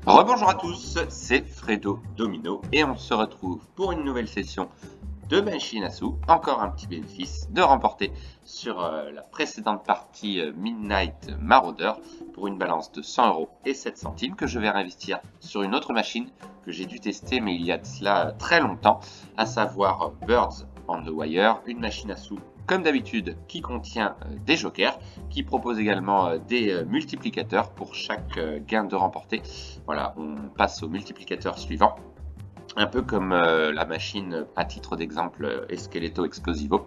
Rebonjour à tous, c'est Fredo Domino et on se retrouve pour une nouvelle session de machine à sous. Encore un petit bénéfice de remporter sur la précédente partie Midnight Marauder pour une balance de 100 € et 7 centimes que je vais réinvestir sur une autre machine que j'ai dû tester mais il y a de cela très longtemps, à savoir Birds on the Wire, une machine à sous comme d'habitude qui contient des jokers, qui propose également des multiplicateurs pour chaque gain de remporté. Voilà, on passe au multiplicateur suivant. Un peu comme la machine à titre d'exemple Esqueleto Explosivo,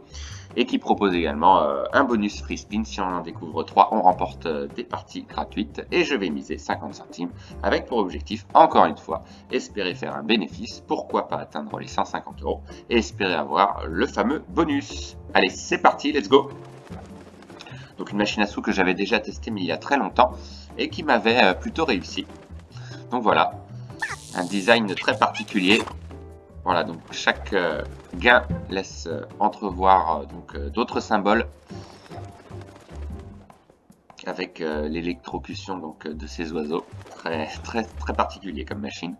et qui propose également un bonus free spin. Si on en découvre 3, on remporte des parties gratuites, et je vais miser 50 centimes avec pour objectif, encore une fois, espérer faire un bénéfice, pourquoi pas atteindre les 150 € et espérer avoir le fameux bonus. Allez, c'est parti, let's go. Donc une machine à sous que j'avais déjà testée mais il y a très longtemps et qui m'avait plutôt réussi. Donc voilà, un design très particulier. Voilà, donc chaque gain laisse entrevoir d'autres symboles avec l'électrocution de ces oiseaux. Très, très, très particulier comme machine.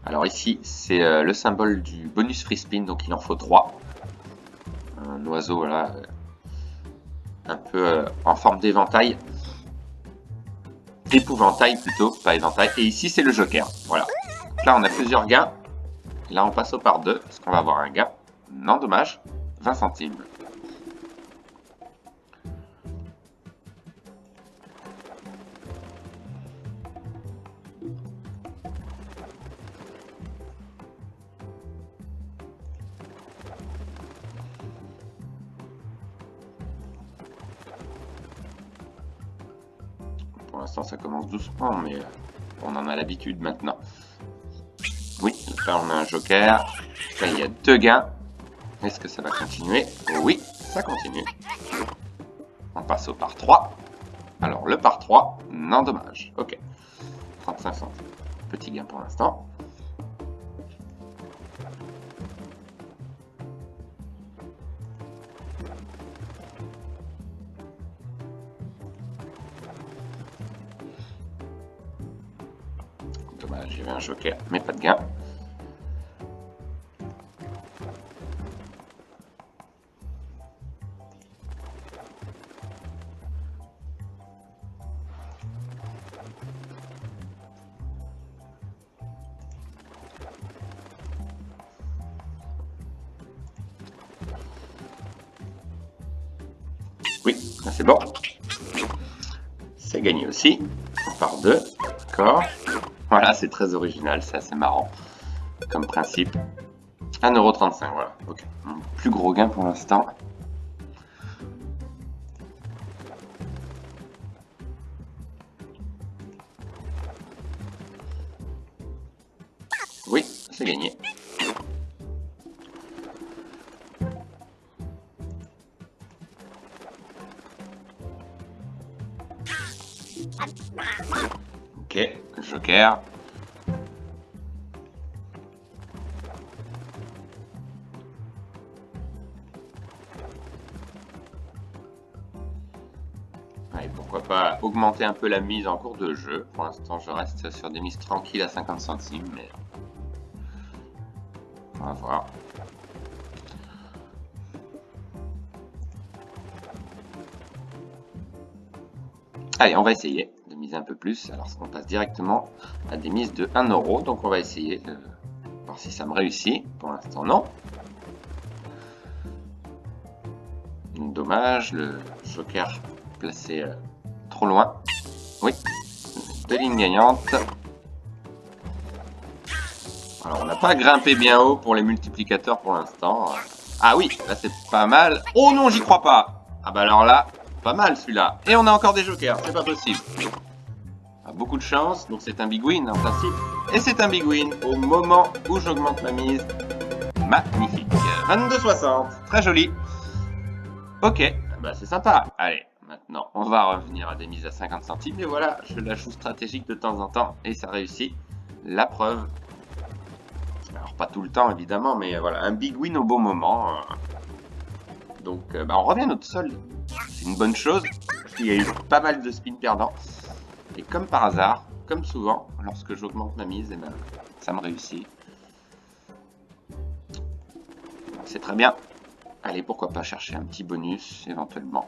Alors ici, c'est le symbole du bonus free spin, donc il en faut 3. Un oiseau, voilà, un peu en forme d'éventail. Épouvantail plutôt, pas éventail. Et ici, c'est le joker. Voilà. Donc là, on a plusieurs gains. Là, on passe au par 2, parce qu'on va avoir un gain. Non, dommage. 20 centimes. Pour l'instant, ça commence doucement, mais on en a l'habitude maintenant. Oui, là, on a un joker. Là, il y a 2 gains. Est-ce que ça va continuer? Oui, ça continue. On passe au par 3. Alors, le par 3, non, dommage. Ok. 35 centimes. Petit gain pour l'instant. Dommage, j'avais un joker, mais pas de gain. Oui, c'est bon. C'est gagné aussi. On part 2. D'accord. Voilà, c'est très original, c'est assez marrant comme principe. 1,35 €, voilà. Ok. Mon plus gros gain pour l'instant. Oui, c'est gagné. Ok, joker. Allez, pourquoi pas augmenter un peu la mise en cours de jeu. Pour l'instant, je reste sur des mises tranquilles à 50 centimes, mais on va voir. Allez, on va essayer de miser un peu plus. Alors, on passe directement à des mises de 1 €. Donc, on va essayer de voir si ça me réussit. Pour l'instant, non. Dommage, le joker placé trop loin. Oui, 2 lignes gagnantes. Alors, on n'a pas grimpé bien haut pour les multiplicateurs pour l'instant. Ah oui, là c'est pas mal. Oh non, j'y crois pas. Ah bah alors là, pas mal celui-là. Et on a encore des jokers, c'est pas possible. Ah, beaucoup de chance, donc c'est un big win en principe. Et c'est un big win au moment où j'augmente ma mise. Magnifique. 22,60, très joli. Ok, bah c'est sympa. Allez, Maintenant, on va revenir à des mises à 50 centimes. Et voilà, je la joue stratégique de temps en temps et ça réussit. La preuve. Alors, pas tout le temps, évidemment, mais voilà, un big win au bon moment. Donc, on revient à notre solde. C'est une bonne chose. Il y a eu pas mal de spins perdants. Et comme par hasard, comme souvent, lorsque j'augmente ma mise, ça me réussit. C'est très bien. Allez, pourquoi pas chercher un petit bonus, éventuellement.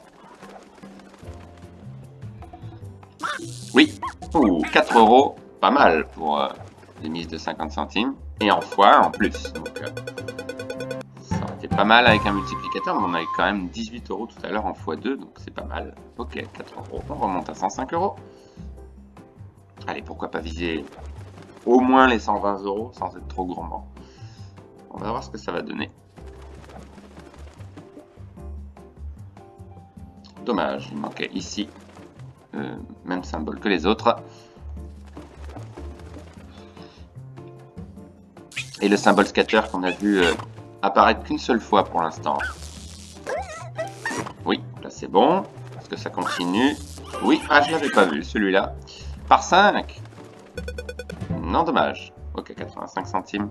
Oui. Oh, 4 €. Pas mal pour des mises de 50 centimes. Et en x1 en plus. Donc, ça aurait été pas mal avec un multiplicateur, mais on avait quand même 18 € tout à l'heure en x2, donc c'est pas mal. Ok, 4 €. On remonte à 105 €. Allez, pourquoi pas viser au moins les 120 € sans être trop gourmand. On va voir ce que ça va donner. Dommage, il manquait ici même symbole que les autres. Et le symbole scatter qu'on a vu apparaître qu'une seule fois pour l'instant. Oui, là c'est bon. Est-ce que ça continue? Oui, ah je l'avais pas vu celui-là. Par 5. Non, dommage. Ok, 85 centimes.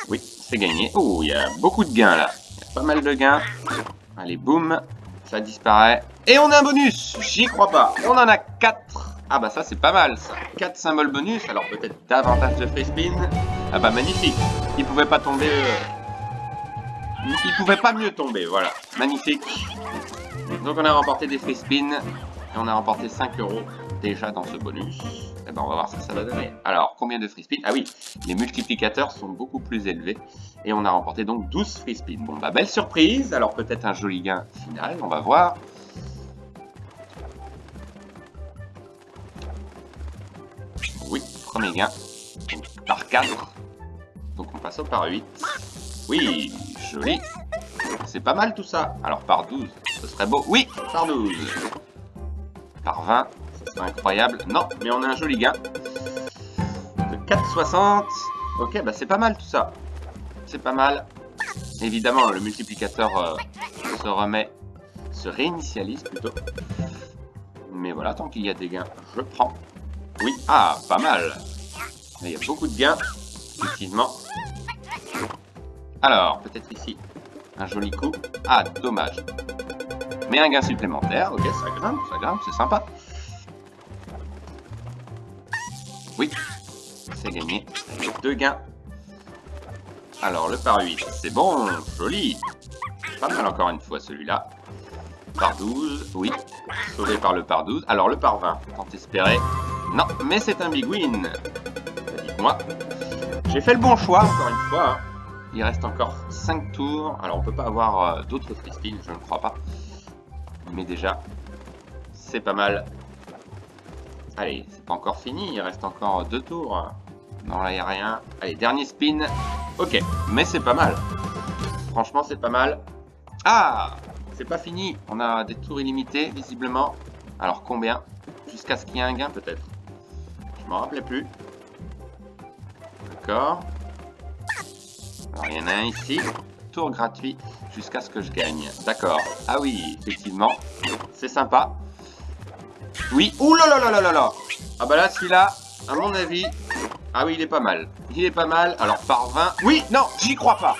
Oui, c'est gagné. Oh, il y a beaucoup de gains là. Il y a pas mal de gains. Allez, boum. Ça disparaît. Et on a un bonus. J'y crois pas. On en a 4. Ah bah ça c'est pas mal ça. 4 symboles bonus. Alors peut-être davantage de free spin. Ah bah magnifique. Il pouvait pas tomber... Il pouvait pas mieux tomber, voilà. Magnifique. Donc on a remporté des free spins. Et on a remporté 5 € déjà dans ce bonus. Et ben on va voir ce que ça va donner. Alors, combien de free spins? Ah oui, les multiplicateurs sont beaucoup plus élevés. Et on a remporté donc 12 free spins. Bon bah belle surprise. Alors peut-être un joli gain final, on va voir. Oui, premier gain. Donc, par 4. Donc on passe au par 8. Oui, joli. C'est pas mal tout ça. Alors par 12, ce serait beau. Oui, par 12. Par 20, ce serait incroyable. Non, mais on a un joli gain. De 4,60. Ok, bah c'est pas mal tout ça. C'est pas mal. Évidemment, le multiplicateur se réinitialise plutôt. Mais voilà, tant qu'il y a des gains, je prends. Oui, ah, pas mal. Il y a beaucoup de gains, effectivement. Alors, peut-être ici, un joli coup. Ah, dommage. Mais un gain supplémentaire, ok, ça grimpe, c'est sympa. Oui, c'est gagné. 2 gains. Alors, le par 8, c'est bon, joli. Pas mal encore une fois celui-là. Par 12, oui. Sauvé par le par 12. Alors, le par 20, tant espérer. Non, mais c'est un big win. Dites-moi. J'ai fait le bon choix, encore une fois. Hein. Il reste encore 5 tours. Alors, on peut pas avoir d'autres free spins, je ne crois pas. Mais déjà, c'est pas mal. Allez, c'est pas encore fini. Il reste encore 2 tours. Non, là, il n'y a rien. Allez, dernier spin. Ok, mais c'est pas mal. Franchement, c'est pas mal. Ah, c'est pas fini. On a des tours illimités, visiblement. Alors, combien? Jusqu'à ce qu'il y ait un gain, peut-être. Je m'en rappelais plus. D'accord. Alors, il y en a un ici. Tour gratuit jusqu'à ce que je gagne. D'accord. Ah oui, effectivement. C'est sympa. Oui. Ouh là là là là là là. Ah bah là, celui-là, à mon avis... Ah oui, il est pas mal. Il est pas mal. Alors, par 20... Oui, non, j'y crois pas.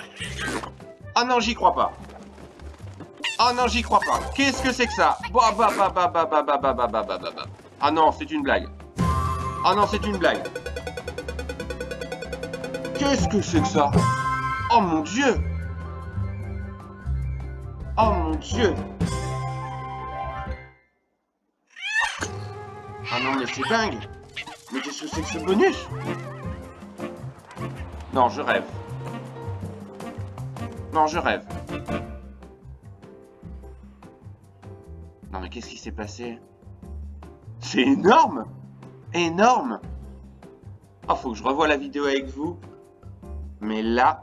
Ah non, j'y crois pas. Ah non, j'y crois pas. Qu'est-ce que c'est que ça? Ah non, c'est une blague. Ah non, c'est une blague. Qu'est-ce que c'est que ça? Oh mon Dieu. Oh mon Dieu. Ah non, mais c'est dingue. Mais qu'est-ce que c'est que ce bonus? Non, je rêve. Non, je rêve. Non, mais qu'est-ce qui s'est passé? C'est énorme. Énorme. Oh, faut que je revoie la vidéo avec vous. Mais là...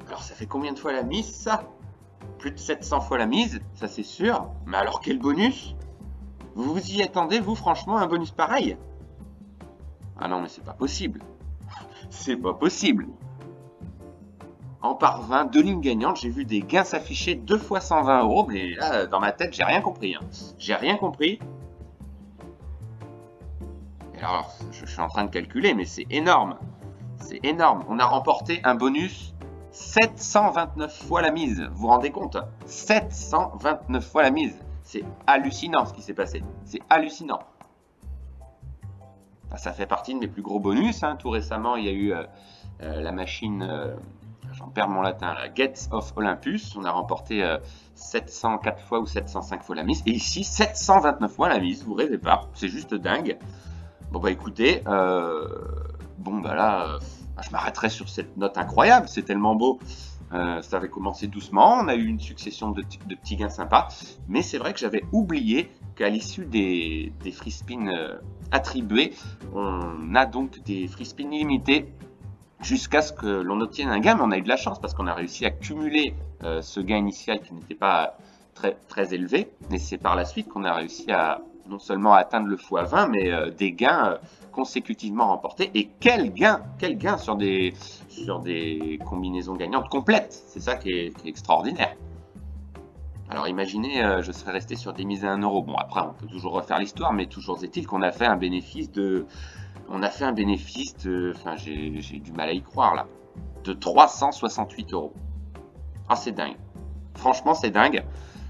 Alors, ça fait combien de fois la mise, ça? Plus de 700 fois la mise, ça c'est sûr. Mais alors, quel bonus? Vous vous y attendez, vous, franchement, un bonus pareil? Ah non, mais c'est pas possible. C'est pas possible. en par 20, 2 lignes gagnantes, j'ai vu des gains s'afficher 2 fois 120 euros, mais là, dans ma tête, j'ai rien compris. Hein. J'ai rien compris. Et alors, je suis en train de calculer, mais c'est énorme. C'est énorme. On a remporté un bonus 729 fois la mise. Vous vous rendez compte? 729 fois la mise. C'est hallucinant ce qui s'est passé. C'est hallucinant. Enfin, ça fait partie de mes plus gros bonus. Hein. Tout récemment, il y a eu la machine, j'en perds mon latin, la Gates of Olympus. On a remporté 704 fois ou 705 fois la mise. Et ici, 729 fois la mise. Vous rêvez pas. C'est juste dingue. Bon bah écoutez, bon bah là, je m'arrêterai sur cette note incroyable, c'est tellement beau. Ça avait commencé doucement, on a eu une succession de petits gains sympas, mais c'est vrai que j'avais oublié qu'à l'issue des free spins attribués, on a donc des free spins illimités jusqu'à ce que l'on obtienne un gain, mais on a eu de la chance parce qu'on a réussi à cumuler ce gain initial qui n'était pas très élevé, et c'est par la suite qu'on a réussi à non seulement atteindre le x20, mais des gains consécutivement remportés. Et quel gain sur des combinaisons gagnantes complètes. C'est ça qui est extraordinaire. Alors imaginez, je serais resté sur des mises à 1 euro. Bon, après, on peut toujours refaire l'histoire, mais toujours est-il qu'on a fait un bénéfice de... Enfin, j'ai du mal à y croire, là. De 368 euros. Ah, c'est dingue. Franchement, c'est dingue.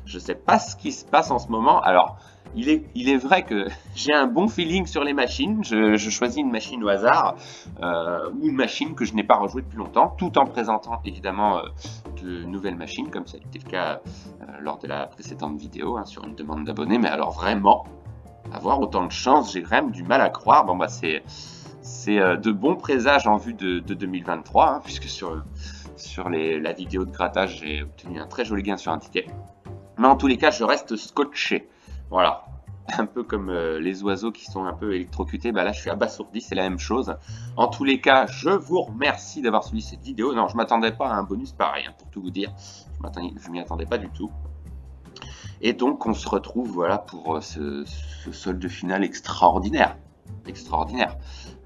Je sais pas ce qui se passe en ce moment. Alors, il est vrai que j'ai un bon feeling sur les machines. Je choisis une machine au hasard ou une machine que je n'ai pas rejouée depuis longtemps, tout en présentant évidemment de nouvelles machines, comme ça a été le cas lors de la précédente vidéo hein, sur une demande d'abonnés. Mais alors vraiment, avoir autant de chance, j'ai quand même du mal à croire. Bon bah c'est de bons présages en vue de 2023, hein, puisque sur la vidéo de grattage, j'ai obtenu un très joli gain sur un ticket. Mais en tous les cas, je reste scotché. Voilà. Un peu comme les oiseaux qui sont un peu électrocutés. Bah là, je suis abasourdi, c'est la même chose. En tous les cas, je vous remercie d'avoir suivi cette vidéo. Non, je ne m'attendais pas à un bonus pareil, hein, pour tout vous dire. Je m'y attendais pas du tout. Et donc, on se retrouve voilà, pour ce solde final extraordinaire.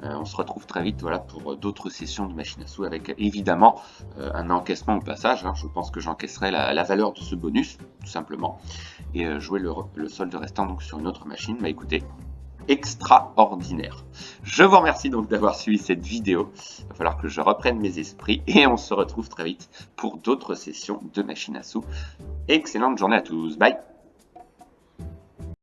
On se retrouve très vite voilà, pour d'autres sessions de machine à sous avec évidemment un encaissement au passage. Hein. Je pense que j'encaisserai la valeur de ce bonus, tout simplement, et jouer le solde restant donc, sur une autre machine. Bah écoutez, extraordinaire. Je vous remercie donc d'avoir suivi cette vidéo. Il va falloir que je reprenne mes esprits et on se retrouve très vite pour d'autres sessions de machine à sous. Excellente journée à tous. Bye!